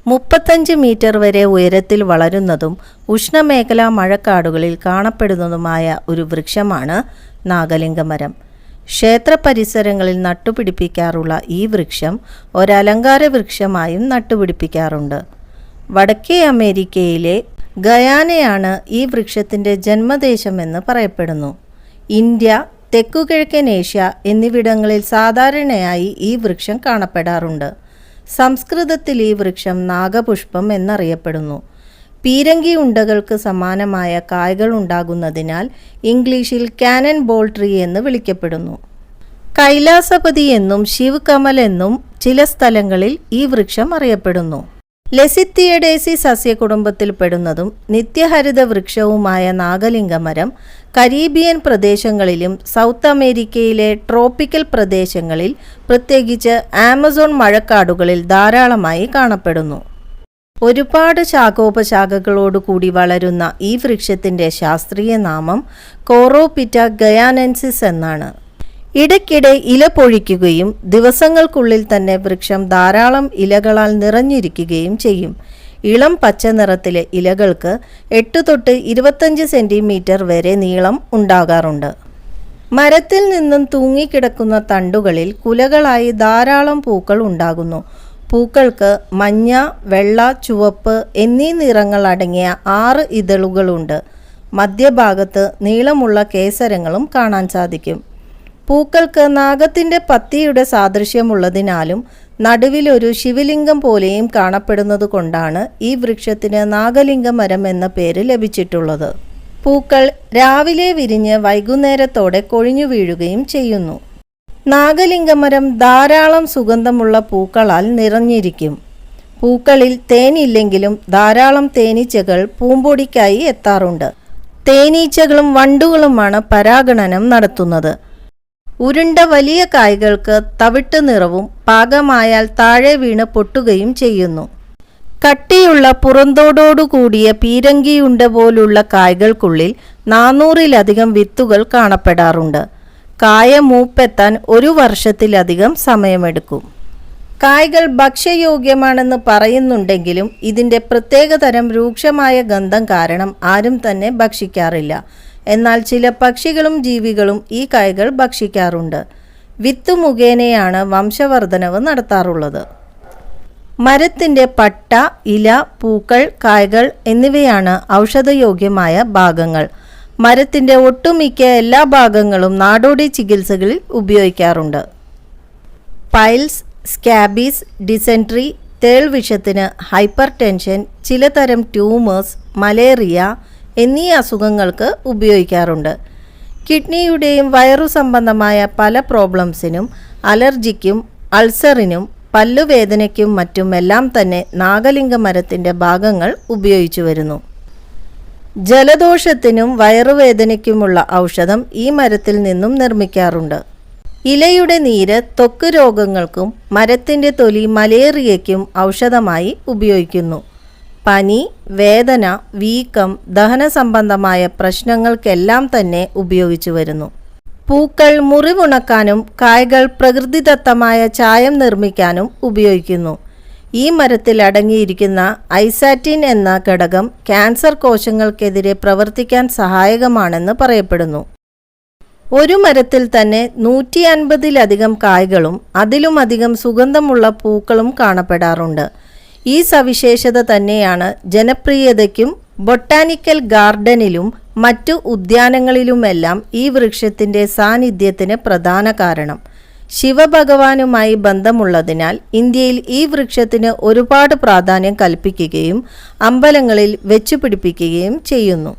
35 metre വരെ ഉയരത്തിൽ വളരുന്നതും ഉഷ്ണമേഖലാ മഴക്കാടുകളിൽ കാണപ്പെടുന്നതുമായ ഒരു വൃക്ഷമാണ് നാഗലിംഗമരം. ക്ഷേത്ര പരിസരങ്ങളിൽ നട്ടുപിടിപ്പിക്കാറുള്ള ഈ വൃക്ഷം ഒരലങ്കാര വൃക്ഷമായും നട്ടുപിടിപ്പിക്കാറുണ്ട്. വടക്കേ അമേരിക്കയിലെ ഗയാനയാണ് ഈ വൃക്ഷത്തിൻ്റെ ജന്മദേശമെന്ന് പറയപ്പെടുന്നു. ഇന്ത്യ, തെക്കുകിഴക്കൻ ഏഷ്യ എന്നിവിടങ്ങളിൽ സാധാരണയായി ഈ വൃക്ഷം കാണപ്പെടാറുണ്ട്. സംസ്കൃതത്തിൽ ഈ വൃക്ഷം നാഗപുഷ്പം എന്നറിയപ്പെടുന്നു. പീരങ്കി ഉണ്ടകൾക്ക് സമാനമായ കായ്കൾ ഉണ്ടാകുന്നതിനാൽ ഇംഗ്ലീഷിൽ കാനൻ ബോൾ ട്രീ എന്ന് വിളിക്കപ്പെടുന്നു. കൈലാസപതി എന്നും ശിവ് കമൽ എന്നും ചില സ്ഥലങ്ങളിൽ ഈ വൃക്ഷം അറിയപ്പെടുന്നു. ലെസിത്തിയഡേസി സസ്യകുടുംബത്തിൽപ്പെടുന്നതും നിത്യഹരിത വൃക്ഷവുമായ നാഗലിംഗമരം കരീബിയൻ പ്രദേശങ്ങളിലും സൗത്ത് അമേരിക്കയിലെ ട്രോപ്പിക്കൽ പ്രദേശങ്ങളിൽ, പ്രത്യേകിച്ച് ആമസോൺ മഴക്കാടുകളിൽ ധാരാളമായി കാണപ്പെടുന്നു. ഒരുപാട് ശാഖോപശാഖകളോടുകൂടി വളരുന്ന ഈ വൃക്ഷത്തിൻ്റെ ശാസ്ത്രീയ നാമം കോറോപിറ്റ ഗയാനൻസിസ് എന്നാണ്. ഇടയ്ക്കിടെ ഇല പൊഴിക്കുകയും ദിവസങ്ങൾക്കുള്ളിൽ തന്നെ വൃക്ഷം ധാരാളം ഇലകളാൽ നിറഞ്ഞിരിക്കുകയും ചെയ്യും. ഇളം പച്ച നിറത്തിലെ ഇലകൾക്ക് 8 തൊട്ട് 25 സെൻറ്റിമീറ്റർ വരെ നീളം ഉണ്ടാകാറുണ്ട്. മരത്തിൽ നിന്നും തൂങ്ങിക്കിടക്കുന്ന തണ്ടുകളിൽ കുലകളായി ധാരാളം പൂക്കൾ ഉണ്ടാകുന്നു. പൂക്കൾക്ക് മഞ്ഞ, വെള്ള, ചുവപ്പ് എന്നീ നിറങ്ങൾ അടങ്ങിയ 6 ഇതളുകളുണ്ട്. മധ്യഭാഗത്ത് നീളമുള്ള കേസരങ്ങളും കാണാൻ സാധിക്കും. പൂക്കൾക്ക് നാഗത്തിൻ്റെ പത്തിയുടെ സാദൃശ്യമുള്ളതിനാലും നടുവിലൊരു ശിവലിംഗം പോലെയും കാണപ്പെടുന്നത് കൊണ്ടാണ് ഈ വൃക്ഷത്തിന് നാഗലിംഗമരം എന്ന പേര് ലഭിച്ചിട്ടുള്ളത്. പൂക്കൾ രാവിലെ വിരിഞ്ഞ് വൈകുന്നേരത്തോടെ കൊഴിഞ്ഞു വീഴുകയും ചെയ്യുന്നു. നാഗലിംഗമരം ധാരാളം സുഗന്ധമുള്ള പൂക്കളാൽ നിറഞ്ഞിരിക്കും. പൂക്കളിൽ തേനില്ലെങ്കിലും ധാരാളം തേനീച്ചകൾ പൂമ്പൊടിക്കായി എത്താറുണ്ട്. തേനീച്ചകളും വണ്ടുകളുമാണ് പരാഗണനം നടത്തുന്നത്. ഉരുണ്ട വലിയ കായ്കൾക്ക് തവിട്ട് നിറവും പാകമായാൽ താഴെ വീണ് പൊട്ടുകയും ചെയ്യുന്നു. കട്ടിയുള്ള പുറന്തോടോടുകൂടിയ പീരങ്കിയുണ്ട പോലുള്ള കായ്കൾക്കുള്ളിൽ 400-ലധികം വിത്തുകൾ കാണപ്പെടാറുണ്ട്. കായ മൂപ്പെത്താൻ 1 വർഷത്തിലധികം സമയമെടുക്കും. കായ്കൾ ഭക്ഷ്യയോഗ്യമാണെന്ന് പറയുന്നുണ്ടെങ്കിലും ഇതിൻ്റെ പ്രത്യേകതരം രൂക്ഷമായ ഗന്ധം കാരണം ആരും തന്നെ ഭക്ഷിക്കാറില്ല. എന്നാൽ ചില പക്ഷികളും ജീവികളും ഈ കായ്കൾ ഭക്ഷിക്കാറുണ്ട്. വിത്ത് മുഖേനയാണ് വംശവർദ്ധനവ് നടത്താറുള്ളത്. മരത്തിൻ്റെ പട്ട, ഇല, പൂക്കൾ, കായ്കൾ എന്നിവയാണ് ഔഷധയോഗ്യമായ ഭാഗങ്ങൾ. മരത്തിൻ്റെ ഒട്ടുമിക്ക എല്ലാ ഭാഗങ്ങളും നാടോടി ചികിത്സകളിൽ ഉപയോഗിക്കാറുണ്ട്. പൈൽസ്, സ്കാബീസ്, ഡിസെൻട്രി, തേൾവിഷത്തിന്, ഹൈപ്പർ ടെൻഷൻ, ചിലതരം ട്യൂമേഴ്സ്, മലേറിയ എന്നീ അസുഖങ്ങൾക്ക് ഉപയോഗിക്കാറുണ്ട്. കിഡ്നിയുടെയും വയറു സംബന്ധമായ പല പ്രോബ്ലംസിനും, അലർജിക്കും, അൾസറിനും, പല്ലുവേദനയ്ക്കും മറ്റുമെല്ലാം തന്നെ നാഗലിംഗമരത്തിൻ്റെ ഭാഗങ്ങൾ ഉപയോഗിച്ചു വരുന്നു. ജലദോഷത്തിനും വയറുവേദനയ്ക്കുമുള്ള ഔഷധം ഈ മരത്തിൽ നിന്നും നിർമ്മിക്കാറുണ്ട്. ഇലയുടെ നീര് ത്വക്ക് രോഗങ്ങൾക്കും മരത്തിൻ്റെ തൊലി മലേറിയയ്ക്കും ഔഷധമായി ഉപയോഗിക്കുന്നു. പനി, വേദന, വീക്കം, ദഹന സംബന്ധമായ പ്രശ്നങ്ങൾക്കെല്ലാം തന്നെ ഉപയോഗിച്ചു വരുന്നു. പൂക്കൾ മുറിവുണക്കാനും കായ്കൾ പ്രകൃതിദത്തമായ ചായം നിർമ്മിക്കാനും ഉപയോഗിക്കുന്നു. ഈ മരത്തിൽ അടങ്ങിയിരിക്കുന്ന ഐസാറ്റിൻ എന്ന ഘടകം ക്യാൻസർ കോശങ്ങൾക്കെതിരെ പ്രവർത്തിക്കാൻ സഹായകമാണെന്ന് പറയപ്പെടുന്നു. ഒരു മരത്തിൽ തന്നെ 150-ലധികം കായ്കളും അതിലുമധികം സുഗന്ധമുള്ള പൂക്കളും കാണപ്പെടാറുണ്ട്. ഈ സവിശേഷത തന്നെയാണ് ജനപ്രിയതയ്ക്കും ബൊട്ടാനിക്കൽ ഗാർഡനിലും മറ്റു ഉദ്യാനങ്ങളിലുമെല്ലാം ഈ വൃക്ഷത്തിൻ്റെ സാന്നിധ്യത്തിന് പ്രധാന കാരണം. ശിവഭഗവാനുമായി ബന്ധമുള്ളതിനാൽ ഇന്ത്യയിൽ ഈ വൃക്ഷത്തിന് ഒരുപാട് പ്രാധാന്യം കൽപ്പിക്കുകയും അമ്പലങ്ങളിൽ വെച്ചുപിടിപ്പിക്കുകയും ചെയ്യുന്നു.